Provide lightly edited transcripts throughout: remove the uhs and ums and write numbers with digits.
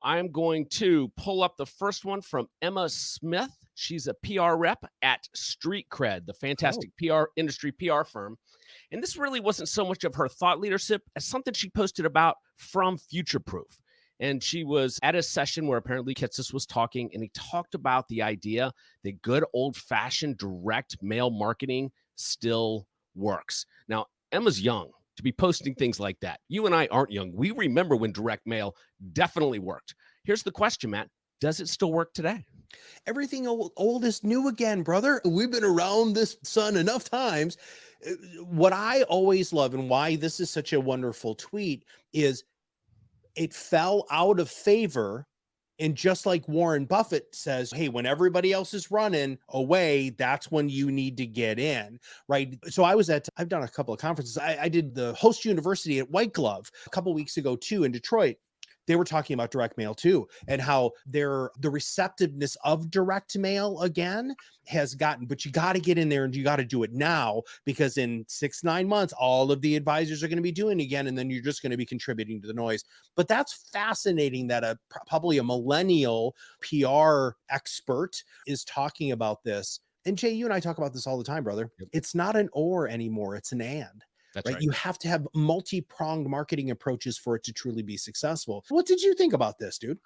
I'm going to pull up the first one from Emma Smith. She's a PR rep at Street Cred, the fantastic PR industry PR firm. And this really wasn't so much of her thought leadership as something she posted about from Future Proof. And she was at a session where apparently Kitsis was talking, and he talked about the idea that good old fashioned direct mail marketing still works. Now, Emma's young to be posting things like that. You and I aren't young. We remember when direct mail definitely worked. Here's the question, Matt. Does it still work today? Everything old is new again, brother. We've been around this sun enough times. What I always love and why this is such a wonderful tweet is it fell out of favor. And just like Warren Buffett says, hey, when everybody else is running away, that's when you need to get in, right? So I've done a couple of conferences. I did the Host University at White Glove a couple of weeks ago too in Detroit. They were talking about direct mail too, and how the receptiveness of direct mail again has gotten, but you got to get in there and you got to do it now, because in 6-9 months, all of the advisors are going to be doing it again. And then you're just going to be contributing to the noise. But that's fascinating that probably a millennial PR expert is talking about this. And Jay, you and I talk about this all the time, brother. Yep. It's not an or anymore. It's an and. That's right. right. You have to have multi-pronged marketing approaches for it to truly be successful. What did you think about this, dude?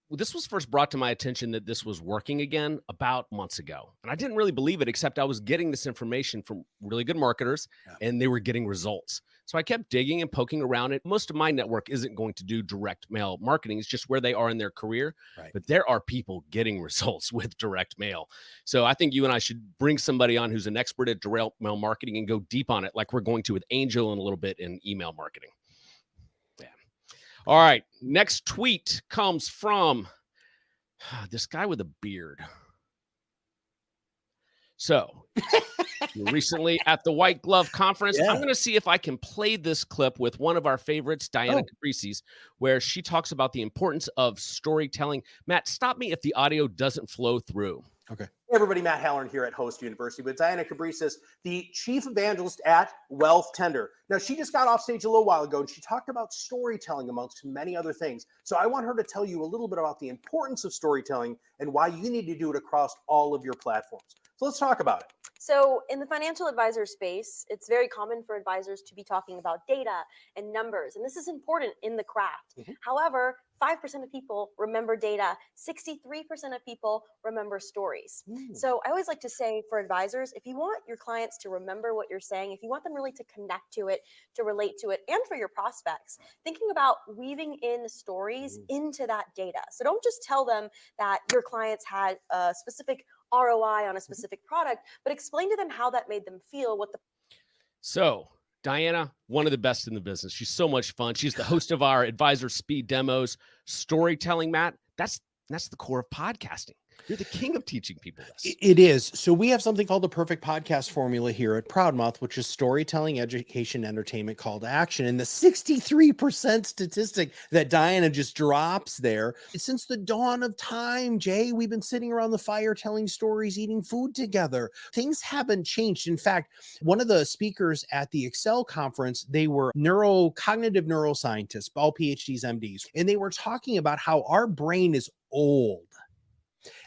This was first brought to my attention that this was working again about months ago. And I didn't really believe it, except I was getting this information from really good marketers and they were getting results. So I kept digging and poking around it. Most of my network isn't going to do direct mail marketing. It's just where they are in their career. Right. But there are people getting results with direct mail. So I think you and I should bring somebody on who's an expert at direct mail marketing and go deep on it, like we're going to with Angel in a little bit in email marketing. All right. Next tweet comes from this guy with a beard. So recently at the White Glove Conference, I'm going to see if I can play this clip with one of our favorites, Diana Caprices, where she talks about the importance of storytelling. Matt, stop me if the audio doesn't flow through. Okay. Hey everybody, Matt Halloran here at Host University with Diana Caprices, the chief evangelist at Wealth Tender. Now, she just got off stage a little while ago and she talked about storytelling amongst many other things. So I want her to tell you a little bit about the importance of storytelling and why you need to do it across all of your platforms. So let's talk about it. So in the financial advisor space, it's very common for advisors to be talking about data and numbers, and this is important in the craft. Mm-hmm. However, 5% of people remember data, 63% of people remember stories. So I always like to say for advisors, if you want your clients to remember what you're saying, if you want them really to connect to it, to relate to it, and for your prospects, thinking about weaving in stories into that data. So don't just tell them that your clients had a specific ROI on a specific product, but explain to them how that made them feel. So Diana, one of the best in the business. She's so much fun. She's the host of our Advisor Speed Demos. Storytelling, Matt, that's the core of podcasting. You're the king of teaching people this. It is. So we have something called the perfect podcast formula here at Proudmouth, which is storytelling, education, entertainment, call to action. And the 63% statistic that Diana just drops there, since the dawn of time, Jay, we've been sitting around the fire telling stories, eating food together. Things haven't changed. In fact, one of the speakers at the Excel conference, they were cognitive neuroscientists, all PhDs, MDs, and they were talking about how our brain is old.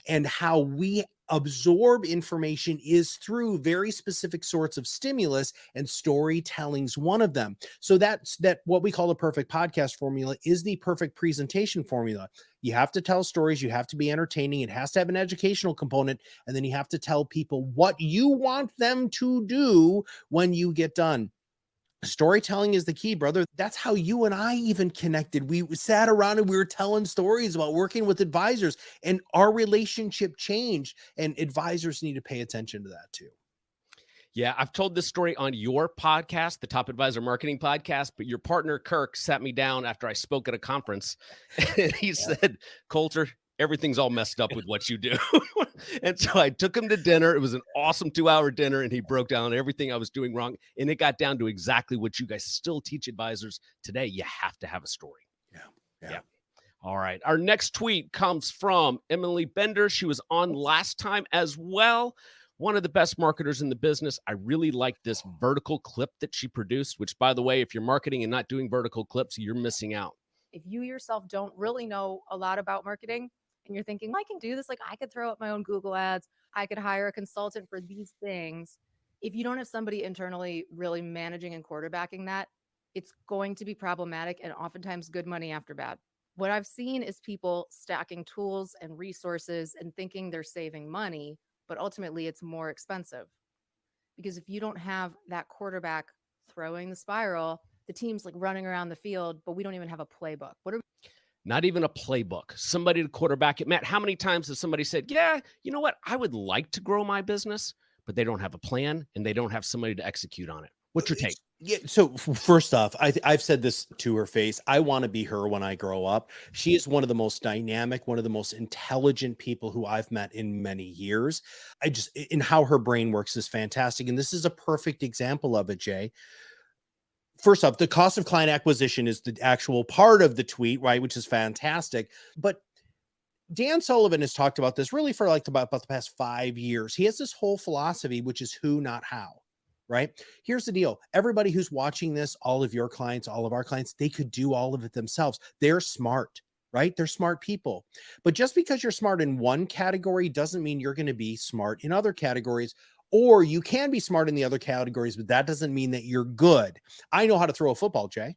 And how we absorb information is through very specific sorts of stimulus, and storytelling's one of them. So that what we call the perfect podcast formula is the perfect presentation formula. You have to tell stories, you have to be entertaining, it has to have an educational component, and then you have to tell people what you want them to do when you get done. Storytelling is the key, brother. That's how you and I even connected. We sat around and we were telling stories about working with advisors, and our relationship changed, and advisors need to pay attention to that too. Yeah, I've told this story on your podcast, the Top Advisor Marketing Podcast, but your partner, Kirk, sat me down after I spoke at a conference, and he said, Coulter, everything's all messed up with what you do. And so I took him to dinner. It was an awesome 2-hour dinner, and he broke down everything I was doing wrong. And it got down to exactly what you guys still teach advisors today. You have to have a story. Yeah. All right. Our next tweet comes from Emily Bender. She was on last time as well. One of the best marketers in the business. I really like this vertical clip that she produced, which, by the way, if you're marketing and not doing vertical clips, you're missing out. If you yourself don't really know a lot about marketing and you're thinking, I can do this, like I could throw up my own Google ads, I could hire a consultant for these things. If you don't have somebody internally really managing and quarterbacking that, it's going to be problematic and oftentimes good money after bad. What I've seen is people stacking tools and resources and thinking they're saving money, but ultimately it's more expensive. Because if you don't have that quarterback throwing the spiral, the team's like running around the field, but we don't even have a playbook. Not even a playbook. Somebody to quarterback it. Matt, how many times has somebody said, yeah, you know what? I would like to grow my business, but they don't have a plan and they don't have somebody to execute on it. What's your take? Yeah. So first off, I've said this to her face. I want to be her when I grow up. She is one of the most dynamic, one of the most intelligent people who I've met in many years. In how her brain works is fantastic. And this is a perfect example of it, Jay. First off, the cost of client acquisition is the actual part of the tweet, right? Which is fantastic. But Dan Sullivan has talked about this really for like about the past 5 years. He has this whole philosophy, which is who, not how. Right? Here's the deal. Everybody who's watching this, all of your clients, all of our clients, they could do all of it themselves. They're smart, right? They're smart people. But just because you're smart in one category doesn't mean you're going to be smart in other categories. Or you can be smart in the other categories, but that doesn't mean that you're good. I know how to throw a football, Jay.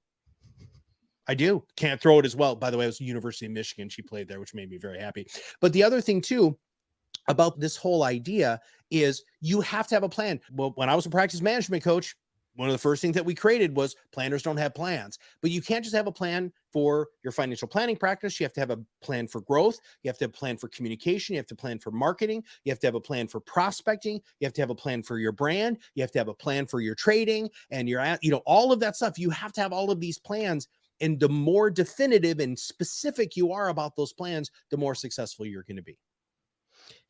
I do. Can't throw it as well. By the way, it was University of Michigan. She played there, which made me very happy. But the other thing too, about this whole idea is you have to have a plan. Well, when I was a practice management coach, one of the first things that we created was planners don't have plans. But you can't just have a plan for your financial planning practice. You have to have a plan for growth. You have to have a plan for communication. You have to plan for marketing. You have to have a plan for prospecting. You have to have a plan for your brand. You have to have a plan for your trading and all of that stuff. You have to have all of these plans. And the more definitive and specific you are about those plans, the more successful you're going to be.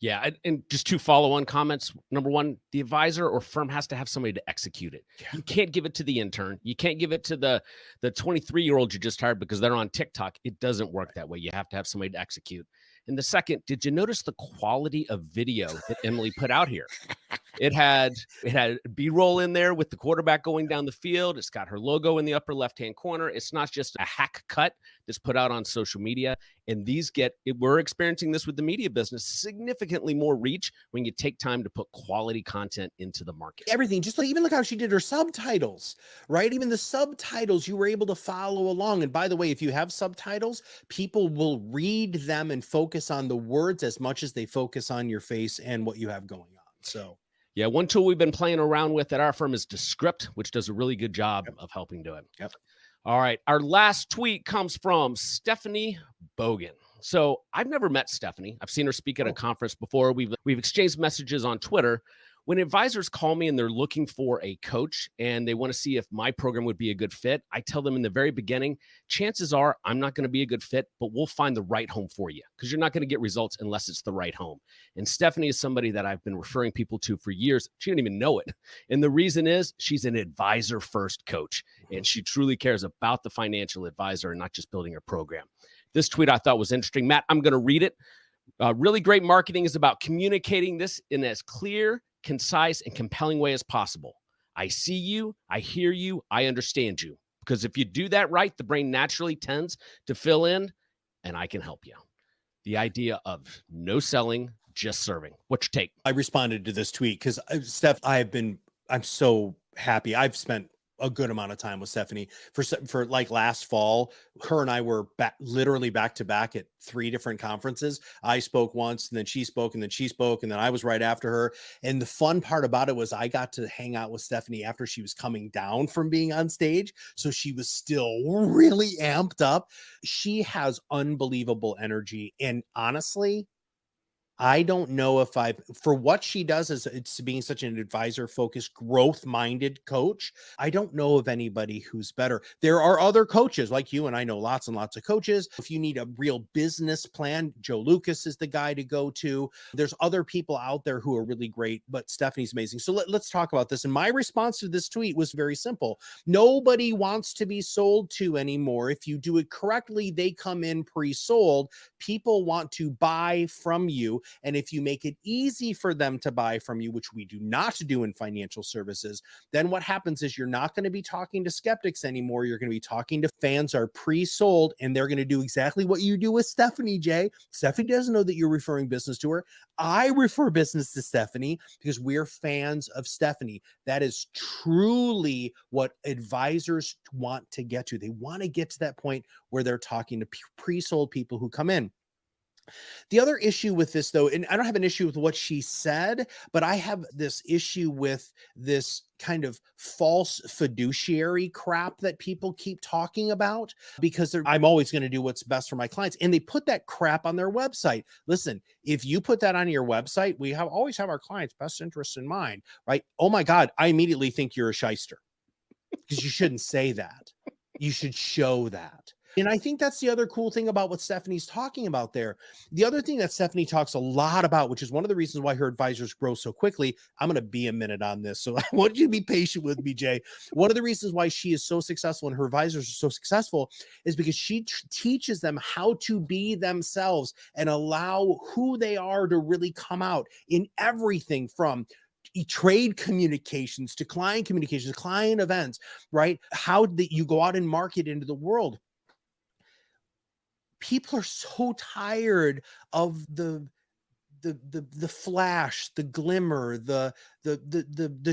Yeah, and just 2 follow-on comments. Number 1, the advisor or firm has to have somebody to execute it. Yeah. You can't give it to the intern. You can't give it to the 23-year-old you just hired because they're on TikTok. It doesn't work that way. You have to have somebody to execute. And the second, did you notice the quality of video that Emily put out here? It had B-roll in there with the quarterback going down the field. It's got her logo in the upper left-hand corner. It's not just a hack cut that's put out on social media. And we're experiencing this with the media business, significantly more reach when you take time to put quality content into the market. Everything, even look how she did her subtitles, right? Even the subtitles, you were able to follow along. And by the way, if you have subtitles, people will read them and focus on the words as much as they focus on your face and what you have going on. So yeah, one tool we've been playing around with at our firm is Descript, which does a really good job of helping do it. Yep. All right. Our last tweet comes from Stephanie Bogan. So I've never met Stephanie. I've seen her speak at a conference before. We've exchanged messages on Twitter. When advisors call me and they're looking for a coach and they want to see if my program would be a good fit, I tell them in the very beginning, chances are I'm not going to be a good fit, but we'll find the right home for you because you're not going to get results unless it's the right home. And Stephanie is somebody that I've been referring people to for years. She didn't even know it. And the reason is she's an advisor first coach, and she truly cares about the financial advisor and not just building her program. This tweet I thought was interesting. Matt, I'm going to read it. Really great marketing is about communicating this in as clear, concise, and compelling way as possible. I see you, I hear you, I understand you. Because if you do that right, the brain naturally tends to fill in, and I can help you. The idea of no selling, just serving. What's your take? I responded to this tweet because Steph, I'm so happy. I've spent a good amount of time with Stephanie for like last fall. Her and I were literally back to back at 3 different conferences. I spoke once and then she spoke and then she spoke and then I was right after her. And the fun part about it was I got to hang out with Stephanie after she was coming down from being on stage. So she was still really amped up. She has unbelievable energy. And honestly, I don't know for what she does as it's being such an advisor focused, growth minded coach. I don't know of anybody who's better. There are other coaches like you, and I know lots and lots of coaches. If you need a real business plan, Joe Lucas is the guy to go to. There's other people out there who are really great, but Stephanie's amazing. So let's talk about this. And my response to this tweet was very simple. Nobody wants to be sold to anymore. If you do it correctly, they come in pre-sold. People want to buy from you. And if you make it easy for them to buy from you, which we do not do in financial services, then what happens is you're not going to be talking to skeptics anymore. You're going to be talking to fans are pre-sold, and they're going to do exactly what you do with Stephanie, Jay. Stephanie doesn't know that you're referring business to her. I refer business to Stephanie because we're fans of Stephanie. That is truly what advisors want to get to. They want to get to that point where they're talking to pre-sold people who come in. The other issue with this, though, and I don't have an issue with what she said, but I have this issue with this kind of false fiduciary crap that people keep talking about, because I'm always going to do what's best for my clients. And they put that crap on their website. Listen, if you put that on your website, we always have our clients' best interests in mind, right? Oh my God, I immediately think you're a shyster, because you shouldn't say that. You should show that. And I think that's the other cool thing about what Stephanie's talking about there. The other thing that Stephanie talks a lot about, which is one of the reasons why her advisors grow so quickly. I'm going to be a minute on this, so I want you to be patient with me, Jay. One of the reasons why she is so successful and her advisors are so successful is because she teaches them how to be themselves and allow who they are to really come out in everything from trade communications to client communications, client events, right? How that you go out and market into the world. People are so tired of the flash, the glimmer, the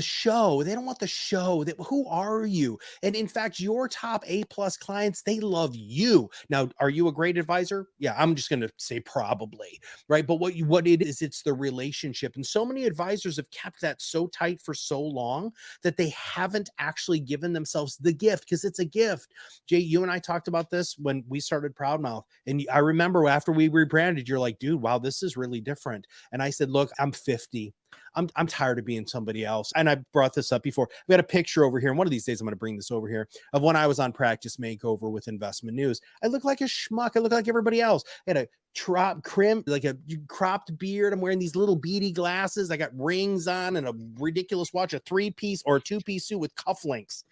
show. They don't want the show. Who are you? And in fact, your top A+ clients, they love you. Now, are you a great advisor? Yeah, I'm just going to say probably, right? But what it is, it's the relationship. And so many advisors have kept that so tight for so long that they haven't actually given themselves the gift, because it's a gift. Jay, you and I talked about this when we started Proudmouth. And I remember after we rebranded, you're like, dude, wow, this is really different. And I said, look, I'm 50. I'm tired of being somebody else. And I brought this up before. We had a picture over here. And one of these days I'm going to bring this over here of when I was on Practice Makeover with Investment News. I look like a schmuck. I look like everybody else. I had a cropped beard. I'm wearing these little beady glasses. I got rings on and a ridiculous watch, a 3-piece or a 2-piece suit with cufflinks.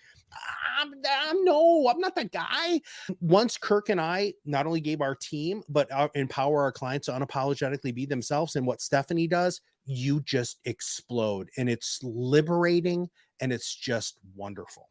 I'm not that guy. Once Kirk and I not only gave our team, but empower our clients to unapologetically be themselves, and what Stephanie does, you just explode, and it's liberating, and it's just wonderful.